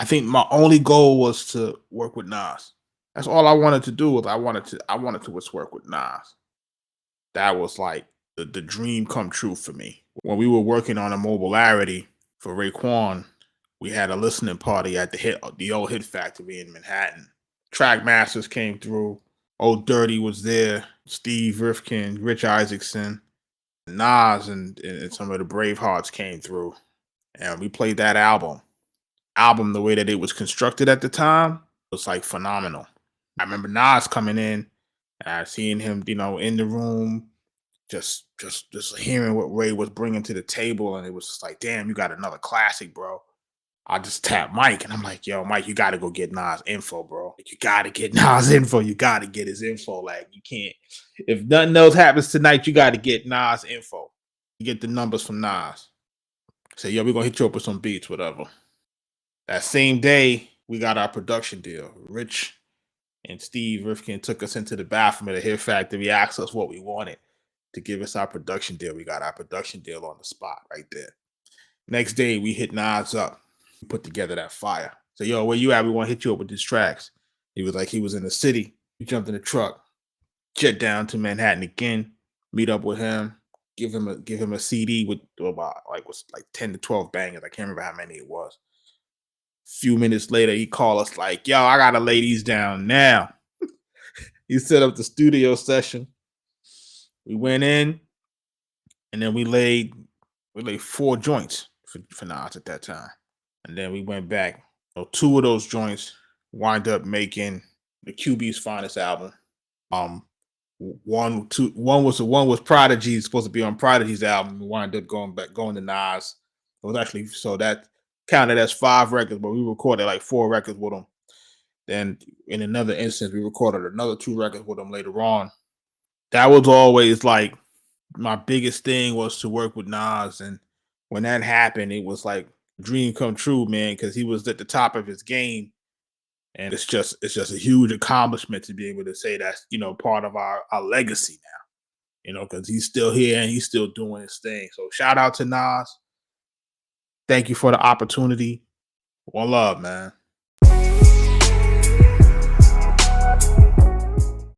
I think my only goal was to work with Nas. That's all I wanted to do. Was I wanted to just work with Nas. That was like the dream come true for me. When we were working on a mobilarity for Raekwon, we had a listening party at the old Hit Factory in Manhattan. Track masters came through. Old Dirty was there. Steve Rifkin, Rich Isaacson, Nas, and some of the Bravehearts came through, and we played that album. The way that it was constructed at the time was like phenomenal. I remember Nas coming in, and I seen him, in the room, just hearing what Ray was bringing to the table, and it was just like, damn, you got another classic, bro. I just tapped Mike, and I'm like, yo, Mike, you got to go get Nas info, bro. Like, you got to get Nas info. You got to get his info. Like, you can't. If nothing else happens tonight, you got to get Nas info. You get the numbers from Nas. Say, yo, we're going to hit you up with some beats, whatever. That same day, we got our production deal. Rich and Steve Rifkin took us into the bathroom at the Hit Factory, asked us what we wanted to give us our production deal. We got our production deal on the spot right there. Next day, we hit Nas up. Put together that fire. So, yo, where you at? We want to hit you up with these tracks. He was like, he was in the city. We jumped in the truck, jet down to Manhattan again, meet up with him, give him a CD with about was 10 to 12 bangers. I can't remember how many it was. A few minutes later, he called us like, yo, I gotta lay these down now. He set up the studio session. We went in, and then we laid 4 joints for Nas at that time. And then we went back. So 2 of those joints wind up making the QB's finest album. One was Prodigy, supposed to be on Prodigy's album. We wind up going to Nas. It was actually, so that counted as 5 records, but we recorded like 4 records with him. Then in another instance, we recorded another 2 records with him later on. That was always like my biggest thing, was to work with Nas. And when that happened, it was like dream come true, man, because he was at the top of his game. And it's just a huge accomplishment to be able to say that's, part of our legacy now, because he's still here and he's still doing his thing. So shout out to Nas. Thank you for the opportunity. One love, man.